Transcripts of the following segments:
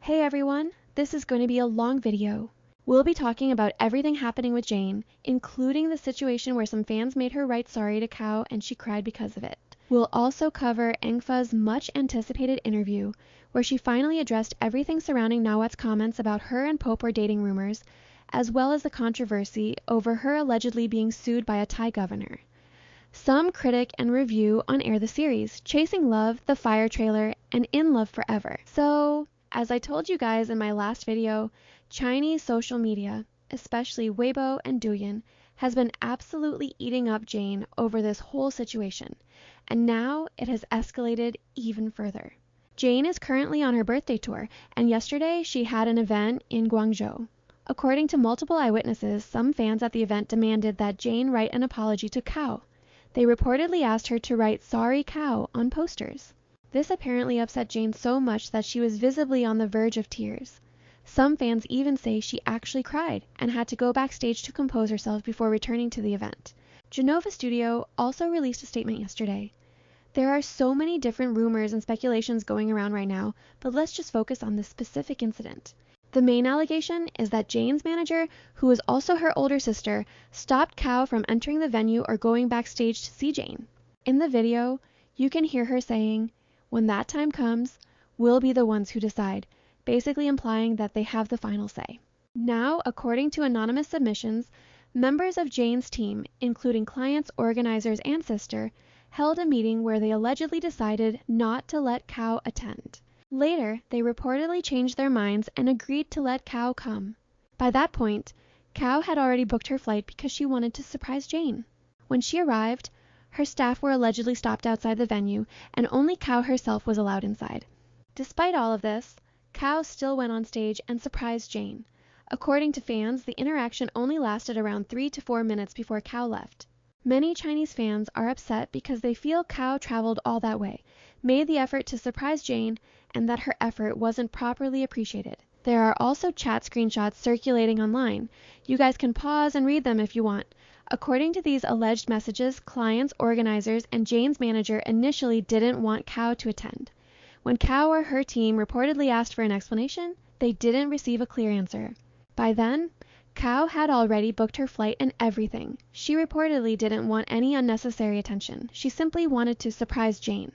Hey everyone, this is going to be a long video. We'll be talking about everything happening with Jane, including the situation where some fans made her write sorry to Kao and she cried because of it. We'll also cover Engfa's much anticipated interview, where she finally addressed everything surrounding Nawat's comments about her and Popor dating rumors, as well as the controversy over her allegedly being sued by a Thai governor. Some critic and review on Air the series, Chasing Love, the Fire trailer, and In Love Forever. So, as I told you guys in my last video, Chinese social media, especially Weibo and Douyin, has been absolutely eating up Jane over this whole situation, and now it has escalated even further. Jane is currently on her birthday tour, and yesterday she had an event in Guangzhou. According to multiple eyewitnesses, some fans at the event demanded that Jane write an apology to Kao. They reportedly asked her to write "Sorry Kao" on posters. This apparently upset Jane so much that she was visibly on the verge of tears. Some fans even say she actually cried and had to go backstage to compose herself before returning to the event. Janeyeh Situation also released a statement yesterday. There are so many different rumors and speculations going around right now, but let's just focus on this specific incident. The main allegation is that Jane's manager, who is also her older sister, stopped Kao from entering the venue or going backstage to see Jane. In the video, you can hear her saying, "When that time comes, we'll be the ones who decide," basically implying that they have the final say. Now, according to anonymous submissions, members of Jane's team, including clients, organizers, and sister, held a meeting where they allegedly decided not to let Kao attend. Later, they reportedly changed their minds and agreed to let Kao come. By that point, Kao had already booked her flight because she wanted to surprise Jane. When she arrived, her staff were allegedly stopped outside the venue, and only Kao herself was allowed inside. Despite all of this, Kao still went on stage and surprised Jane. According to fans, the interaction only lasted around 3 to 4 minutes before Kao left. Many Chinese fans are upset because they feel Kao traveled all that way, made the effort to surprise Jane, and that her effort wasn't properly appreciated. There are also chat screenshots circulating online. You guys can pause and read them if you want. According to these alleged messages, clients, organizers, and Jane's manager initially didn't want Kao to attend. When Kao or her team reportedly asked for an explanation, they didn't receive a clear answer. By then, Kao had already booked her flight and everything. She reportedly didn't want any unnecessary attention. She simply wanted to surprise Jane.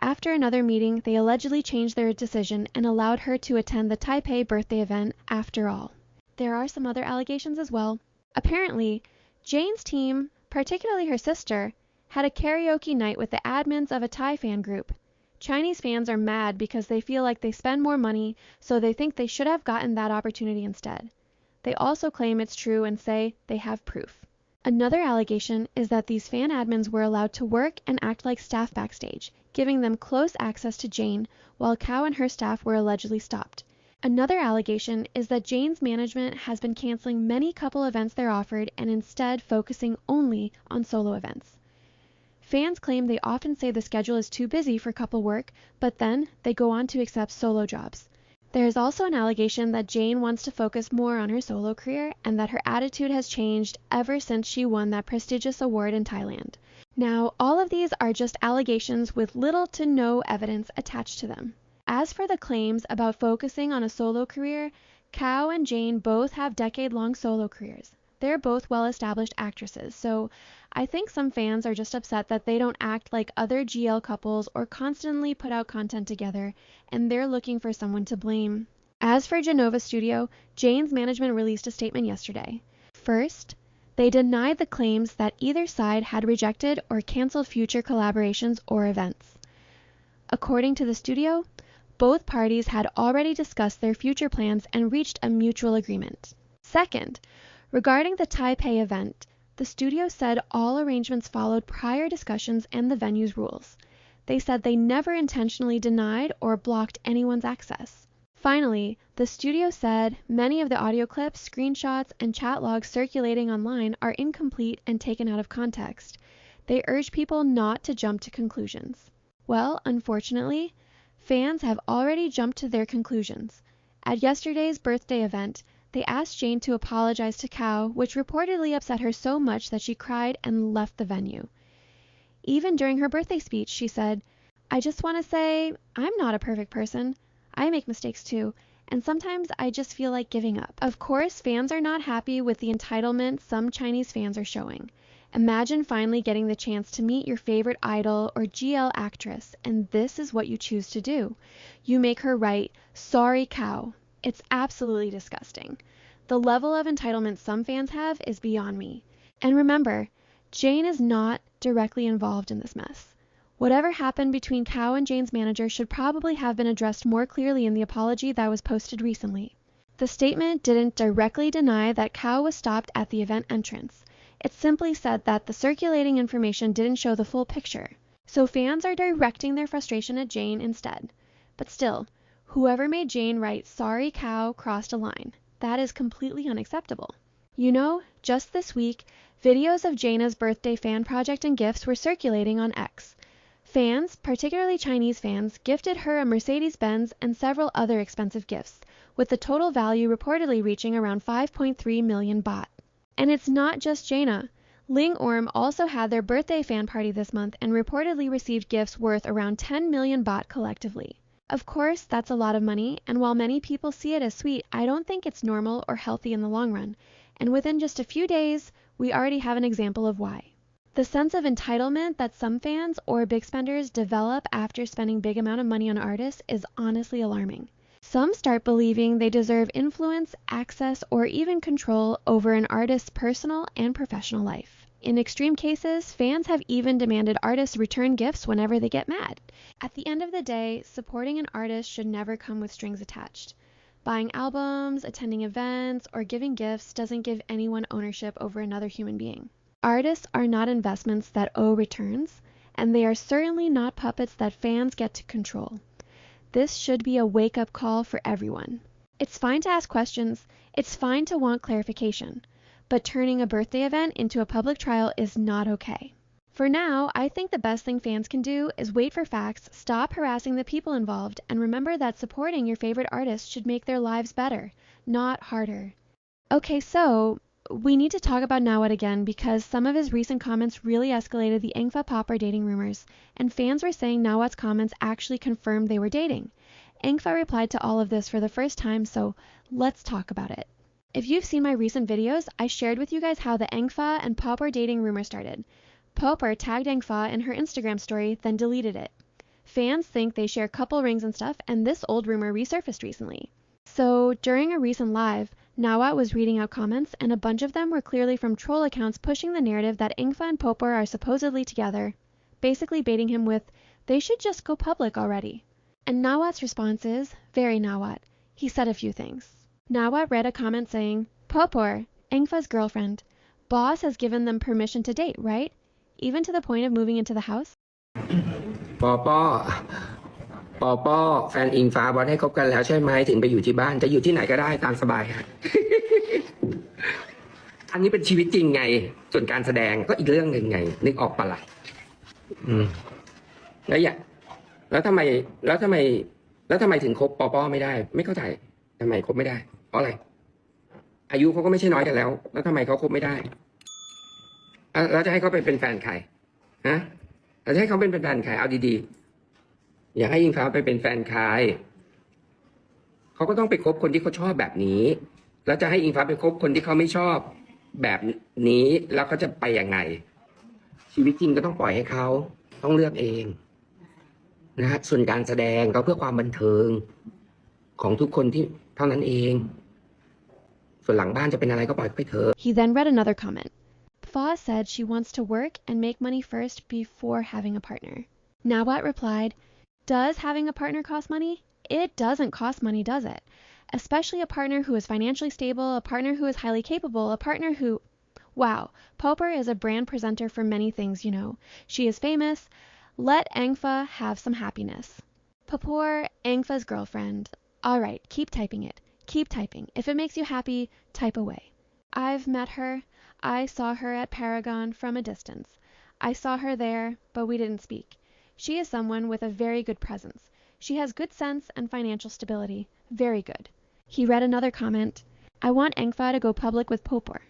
After another meeting, they allegedly changed their decision and allowed her to attend the Taipei birthday event after all. There are some other allegations as well. Apparently, Jane's team, particularly her sister, had a karaoke night with the admins of a Thai fan group. Chinese fans are mad because they feel like they spend more money, so they think they should have gotten that opportunity instead. They also claim it's true and say they have proof. Another allegation is that these fan admins were allowed to work and act like staff backstage, giving them close access to Jane, while Kao and her staff were allegedly stopped. Another allegation is that Jane's management has been canceling many couple events they're offered and instead focusing only on solo events. Fans claim they often say the schedule is too busy for couple work, but then they go on to accept solo jobs. There is also an allegation that Jane wants to focus more on her solo career and that her attitude has changed ever since she won that prestigious award in Thailand. Now, all of these are just allegations with little to no evidence attached to them. As for the claims about focusing on a solo career, Kao and Jane both have decade-long solo careers. They're both well-established actresses, so I think some fans are just upset that they don't act like other GL couples or constantly put out content together, and they're looking for someone to blame. As for Janeyeh Situation, Jane's management released a statement yesterday. First, they denied the claims that either side had rejected or canceled future collaborations or events. According to the studio, both parties had already discussed their future plans and reached a mutual agreement. Second, regarding the Taipei event, the studio said all arrangements followed prior discussions and the venue's rules. They said they never intentionally denied or blocked anyone's access. Finally, the studio said many of the audio clips, screenshots, and chat logs circulating online are incomplete and taken out of context. They urge people not to jump to conclusions. Well, unfortunately, fans have already jumped to their conclusions. At yesterday's birthday event, they asked Jane to apologize to Kao, which reportedly upset her so much that she cried and left the venue. Even during her birthday speech, she said, "I just want to say, I'm not a perfect person. I make mistakes too, and sometimes I just feel like giving up. Of course, fans are not happy with the entitlement some Chinese fans are showing. Imagine finally getting the chance to meet your favorite idol or GL actress, and this is what you choose to do. You make her write, "Sorry cow." It's absolutely disgusting. The level of entitlement some fans have is beyond me. And remember, Jane is not directly involved in this mess. Whatever happened between Cow and Jane's manager should probably have been addressed more clearly in the apology that was posted recently. The statement didn't directly deny that Cow was stopped at the event entrance. It simply said that the circulating information didn't show the full picture. So fans are directing their frustration at Jane instead. But still, whoever made Jane write "Sorry cow" crossed a line. That is completely unacceptable. You know, just this week, videos of Jayna's birthday fan project and gifts were circulating on X. Fans, particularly Chinese fans, gifted her a Mercedes-Benz and several other expensive gifts, with the total value reportedly reaching around 5.3 million baht. And it's not just Jayna. Ling Orm also had their birthday fan party this month and reportedly received gifts worth around 10 million baht collectively. Of course, that's a lot of money, and while many people see it as sweet, I don't think it's normal or healthy in the long run. And within just a few days, we already have an example of why. The sense of entitlement that some fans or big spenders develop after spending big amount of money on artists is honestly alarming. Some start believing they deserve influence, access, or even control over an artist's personal and professional life. In extreme cases, fans have even demanded artists return gifts whenever they get mad. At the end of the day, supporting an artist should never come with strings attached. Buying albums, attending events, or giving gifts doesn't give anyone ownership over another human being. Artists are not investments that owe returns, and they are certainly not puppets that fans get to control. This should be a wake-up call for everyone. It's fine to ask questions, it's fine to want clarification, but turning a birthday event into a public trial is not okay. For now, I think the best thing fans can do is wait for facts, stop harassing the people involved, and remember that supporting your favorite artist should make their lives better, not harder. Okay, so we need to talk about Nawat again because some of his recent comments really escalated the Engfa Popor dating rumors, and fans were saying Nawat's comments actually confirmed they were dating. Engfa replied to all of this for the first time, so let's talk about it. If you've seen my recent videos, I shared with you guys how the Engfa and Popor dating rumor started. Popor tagged Engfa in her Instagram story, then deleted it. Fans think they share couple rings and stuff, and this old rumor resurfaced recently. So, during a recent live, Nawat was reading out comments, and a bunch of them were clearly from troll accounts pushing the narrative that Engfa and Popor are supposedly together, basically baiting him with, "They should just go public already." And Nawat's response is, very Nawat. He said a few things. Nawat read a comment saying, "Popor, Engfa's girlfriend. Boss has given them permission to date, right? Even to the point of moving into the house?" ปอป้อปอป้อแฟนอิงฟ้าบอลให้คบกันแล้วใช่ไหมถึงไปอยู่ที่บ้านจะอยู่ที่ไหนก็ได้ตามสบายฮะ อันนี้เป็นชีวิตจริงไงส่วนการแสดงก็อีกเรื่องหนึ่งไงนึกออกปะล่ะแล้วทำไมถึงคบปอป้อไม่ได้ไม่เข้าใจทำไมคบไม่ได้เพราะอะไรอายุเขาก็ไม่ใช่น้อยกันแล้วทำไมเขาคบไม่ได้แล้วจะให้เขาเป็นแฟนใครฮะเราจะให้เขาเป็นแฟนใครเอาดีๆอยากให้อิงฟ้าไปเป็นแฟนใครเขาก็ต้องไปคบคนที่เขาชอบแบบนี้แล้วจะให้อิงฟ้าไปคบคนที่เขาไม่ชอบแบบนี้แล้วเขาจะไปยังไงชีวิตจริงก็ต้องปล่อยให้เขาต้องเลือกเองนะฮะส่วนการแสดงก็เพื่อความบันเทิงของทุกคนที่เท่านั้นเองส่วนหลังบ้านจะเป็นอะไรก็ปล่อยไปเถอะ He then read another comment. Fa said she wants to work and make money first before having a partner. Nawat replied, "Does having a partner cost money? It doesn't cost money, does it? Especially a partner who is financially stable, a partner who is highly capable, a partner who..." Wow, Popor is a brand presenter for many things, you know. She is famous. Let Engfa have some happiness. Popor, Engfa's girlfriend. All right, keep typing it. Keep typing. If it makes you happy, type away. I've met her. I saw her at Paragon from a distance. I saw her there, but we didn't speak. She is someone with a very good presence. She has good sense and financial stability. Very good. He read another comment. I want Engfa to go public with Popor.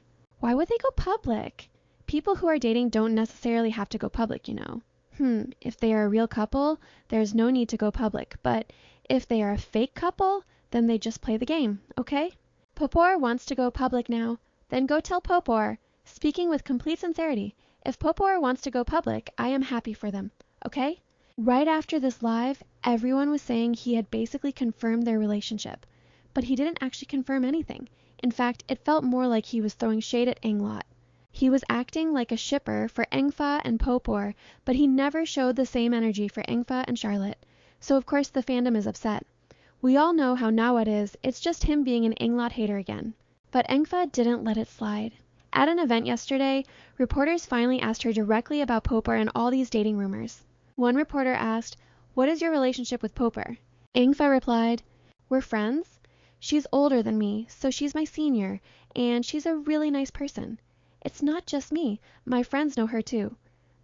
Why would they go public? People who are dating don't necessarily have to go public, you know. if they are a real couple, there's no need to go public, but if they are a fake couple, then they just play the game, okay? Popor wants to go public now. Then go tell Popor. Speaking with complete sincerity, if Popor wants to go public, I am happy for them, okay? Right after this live, everyone was saying he had basically confirmed their relationship, but he didn't actually confirm anything. In fact, it felt more like he was throwing shade at Engla. He was acting like a shipper for Engfa and Popor, but he never showed the same energy for Engfa and Charlotte. So of course the fandom is upset. We all know how Nawat is, it's just him being an Engla hater again. But Engfa didn't let it slide. At an event yesterday, reporters finally asked her directly about Popor and all these dating rumors. One reporter asked, "What is your relationship with Popor?" Engfa replied, "We're friends. She's older than me, so she's my senior, and she's a really nice person. It's not just me, my friends know her too.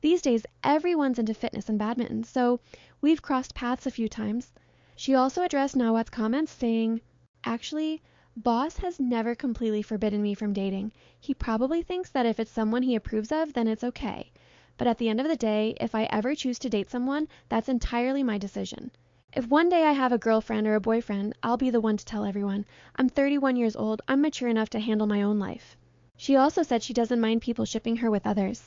These days, everyone's into fitness and badminton, so we've crossed paths a few times." She also addressed Nawat's comments, saying, "Actually, Boss has never completely forbidden me from dating. He probably thinks that if it's someone he approves of, then it's okay. But at the end of the day, if I ever choose to date someone, that's entirely my decision. If one day I have a girlfriend or a boyfriend, I'll be the one to tell everyone. I'm 31 years old, I'm mature enough to handle my own life." She also said she doesn't mind people shipping her with others.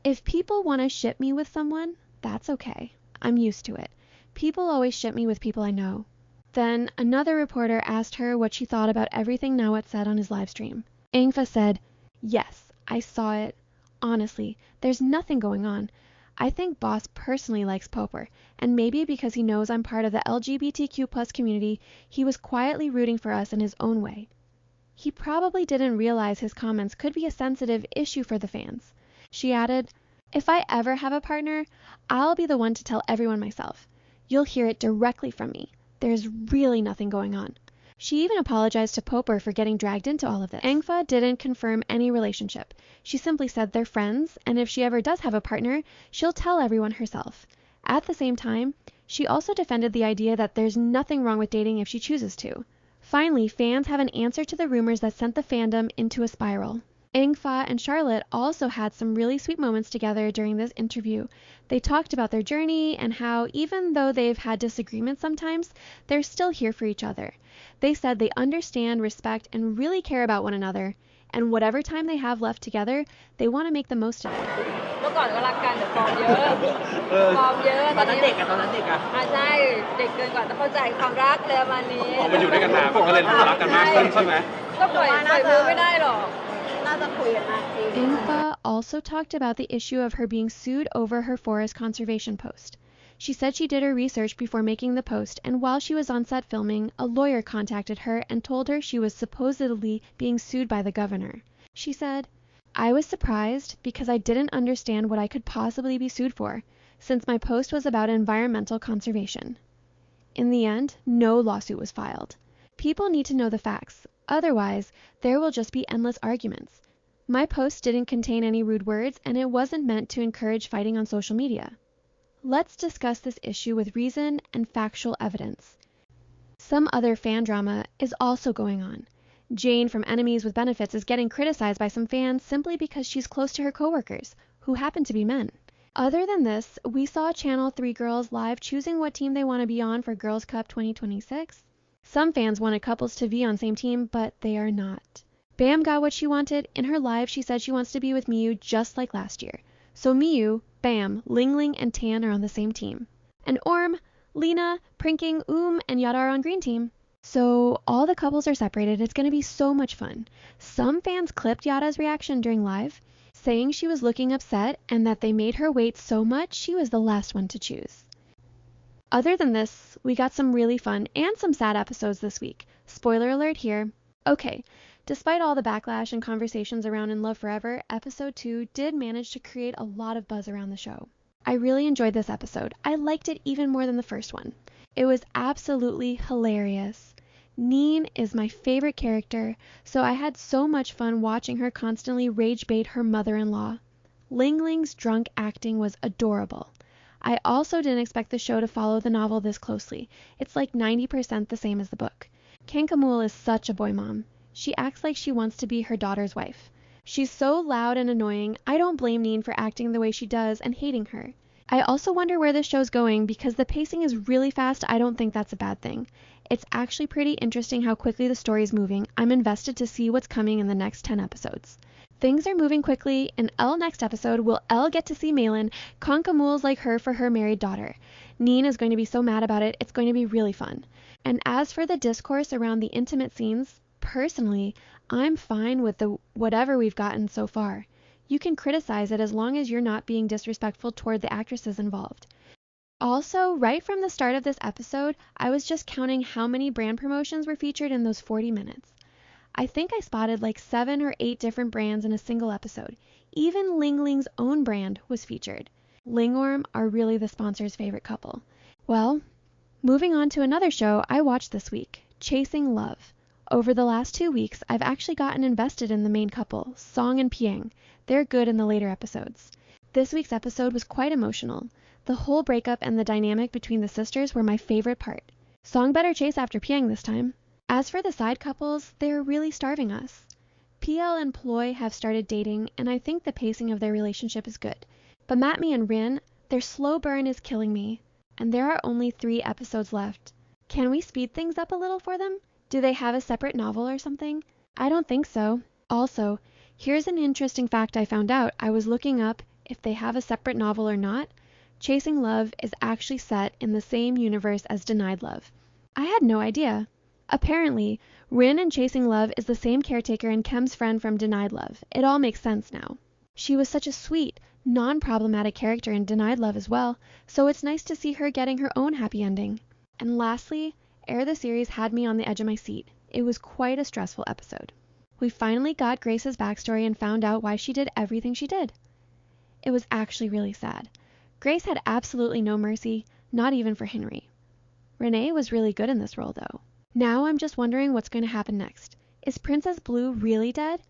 "If people want to ship me with someone, that's okay. I'm used to it. People always ship me with people I know." Then another reporter asked her what she thought about everything Nawat said on his live stream. Engfa said, "Yes, I saw it. Honestly, there's nothing going on. I think Boss personally likes Popor, and maybe because he knows I'm part of the LGBTQ+ community, he was quietly rooting for us in his own way. He probably didn't realize his comments could be a sensitive issue for the fans." She added, "If I ever have a partner, I'll be the one to tell everyone myself. You'll hear it directly from me. There's really nothing going on." She even apologized to Popor for getting dragged into all of this. Engfa didn't confirm any relationship. She simply said they're friends, and if she ever does have a partner, she'll tell everyone herself. At the same time, she also defended the idea that there's nothing wrong with dating if she chooses to. Finally, fans have an answer to the rumors that sent the fandom into a spiral. Engfa and Charlotte also had some really sweet moments together during this interview. They talked about their journey and how, even though they've had disagreements sometimes, they're still here for each other. They said they understand, respect, and really care about one another, and whatever time they have left together, they want to make the most of it. เมื่อก่อนก็รักกันแต่ฟอร์มเยอะฟอร์มเยอะตอนนั้นเด็กอะตอนนั้นเด็กอะใช่เด็กเกินกว่าจะเข้าใจความรักเลยประมาณนี้พอมาอยู่ด้วยกันนานก็เลยรักกันมากขึ้นใช่ไหมก็ปล่อยมือไม่ได้หรอก Enfga also talked about the issue of her being sued over her forest conservation post. She said she did her research before making the post, and while she was on set filming, a lawyer contacted her and told her she was supposedly being sued by the governor. She said, "I was surprised because I didn't understand what I could possibly be sued for, since my post was about environmental conservation." In the end, no lawsuit was filed. People need to know the facts. Otherwise, there will just be endless arguments. My post didn't contain any rude words, and it wasn't meant to encourage fighting on social media. Let's discuss this issue with reason and factual evidence. Some other fan drama is also going on. Jane from Enemies with Benefits is getting criticized by some fans simply because she's close to her coworkers, who happen to be men. Other than this, we saw Channel 3 girls live choosing what team they want to be on for Girls Cup 2026. Some fans wanted couples to be on same team, but they are not. Bam got what she wanted. In her live, she said she wants to be with Miyu just like last year. So Miyu, Bam, Ling Ling, and Tan are on the same team. And Orm, Lena, Prinking, and Yada are on green team. So all the couples are separated. It's going to be so much fun. Some fans clipped Yada's reaction during live, saying she was looking upset and that they made her wait so much she was the last one to choose. Other than this, we got some really fun and some sad episodes this week. Spoiler alert here. Okay, despite all the backlash and conversations around In Love Forever, episode 2 did manage to create a lot of buzz around the show. I really enjoyed this episode. I liked it even more than the first one. It was absolutely hilarious. Neen is my favorite character, so I had so much fun watching her constantly rage bait her mother-in-law. Ling Ling's drunk acting was adorable. I also didn't expect the show to follow the novel this closely. It's like 90% the same as the book. Kankamul is such a boy mom. She acts like she wants to be her daughter's wife. She's so loud and annoying, I don't blame Neen for acting the way she does and hating her. I also wonder where this show's going because the pacing is really fast. I don't think that's a bad thing. It's actually pretty interesting how quickly the story's moving. I'm invested to see what's coming in the next 10 episodes. Things are moving quickly. In Elle next episode, will Elle get to see Malin conk a moles like her for her married daughter? Neen is going to be so mad about it. It's going to be really fun. And as for the discourse around the intimate scenes, personally, I'm fine with whatever we've gotten so far. You can criticize it as long as you're not being disrespectful toward the actresses involved. Also, right from the start of this episode, I was just counting how many brand promotions were featured in those 40 minutes. I think I spotted like 7 or 8 different brands in a single episode. Even Ling Ling's own brand was featured. Lingorm are really the sponsor's favorite couple. Well, moving on to another show I watched this week, Chasing Love. Over the last 2 weeks, I've actually gotten invested in the main couple, Song and Pieng. They're good in the later episodes. This week's episode was quite emotional. The whole breakup and the dynamic between the sisters were my favorite part. Song better chase after Pieng this time. As for the side couples, they're really starving us. PL and Ploy have started dating, and I think the pacing of their relationship is good. But Matmi and Rin, their slow burn is killing me, and there are only 3 episodes left. Can we speed things up a little for them? Do they have a separate novel or something? I don't think so. Also, here's an interesting fact I found out. I was looking up if they have a separate novel or not. Chasing Love is actually set in the same universe as Denied Love. I had no idea. Apparently, Rin in Chasing Love is the same caretaker and Kem's friend from Denied Love. It all makes sense now. She was such a sweet, non-problematic character in Denied Love as well, so it's nice to see her getting her own happy ending. And lastly, Air the series had me on the edge of my seat. It was quite a stressful episode. We finally got Grace's backstory and found out why she did everything she did. It was actually really sad. Grace had absolutely no mercy, not even for Henry. Renee was really good in this role though. Now I'm just wondering what's going to happen next. Is Princess Blue really dead?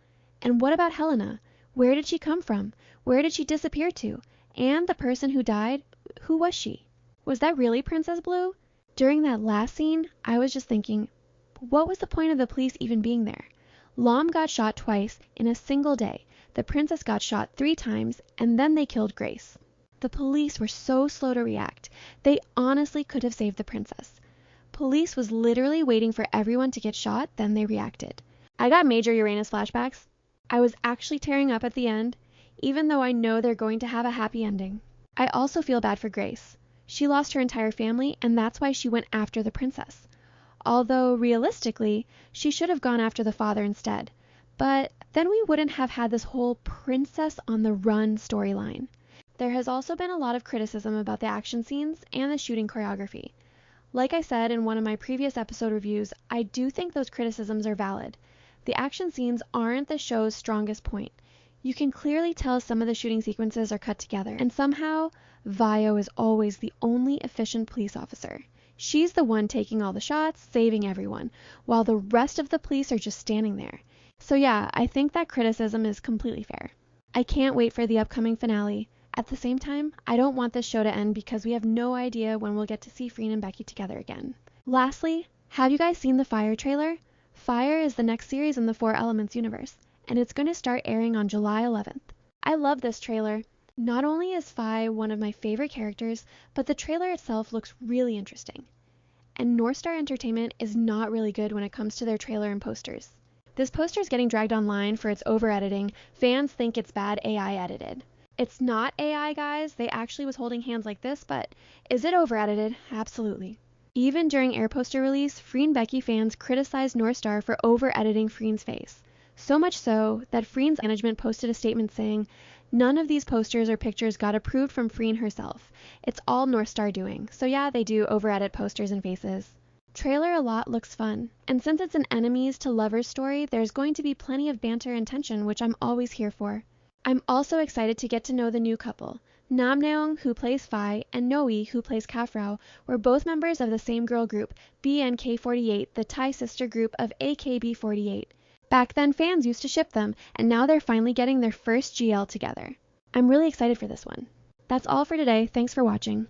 And what about Helena? Where did she come from? Where did she disappear to? And the person who died, who was she? Was that really Princess Blue? During that last scene, I was just thinking, what was the point of the police even being there? Lom got shot twice in a single day. The princess got shot 3 times, and then they killed Grace. The police were so slow to react. They honestly could have saved the princess. Police was literally waiting for everyone to get shot, then they reacted. I got major Uranus flashbacks. I was actually tearing up at the end, even though I know they're going to have a happy ending. I also feel bad for Grace. She lost her entire family, and that's why she went after the princess. Although, realistically, she should have gone after the father instead. But then we wouldn't have had this whole princess on the run storyline. There has also been a lot of criticism about the action scenes and the shooting choreography. Like I said in one of my previous episode reviews, I do think those criticisms are valid. The action scenes aren't the show's strongest point. You can clearly tell some of the shooting sequences are cut together, and somehow, Vio is always the only efficient police officer. She's the one taking all the shots, saving everyone, while the rest of the police are just standing there. So yeah, I think that criticism is completely fair. I can't wait for the upcoming finale. At the same time, I don't want this show to end because we have no idea when we'll get to see Freen and Becky together again. Lastly, have you guys seen the Fire trailer? Fire is the next series in the 4 Elements universe, and it's going to start airing on July 11th. I love this trailer. Not only is Fi one of my favorite characters, but the trailer itself looks really interesting. And North Star Entertainment is not really good when it comes to their trailer and posters. This poster is getting dragged online for its over-editing. Fans think it's bad AI edited. It's not AI, guys. They actually was holding hands like this, but is it over-edited? Absolutely. Even during Air poster release, Freen Becky fans criticized North Star for over-editing Freen's face. So much so that Freen's management posted a statement saying, "None of these posters or pictures got approved from Freen herself. It's all North Star doing." So yeah, they do over-edit posters and faces. Trailer a lot looks fun, and since it's an enemies to lovers story, there's going to be plenty of banter and tension, which I'm always here for. I'm also excited to get to know the new couple. Namneong, who plays Fi, and Noe, who plays Kafrao, were both members of the same girl group, BNK48, the Thai sister group of AKB48. Back then, fans used to ship them, and now they're finally getting their first GL together. I'm really excited for this one. That's all for today. Thanks for watching.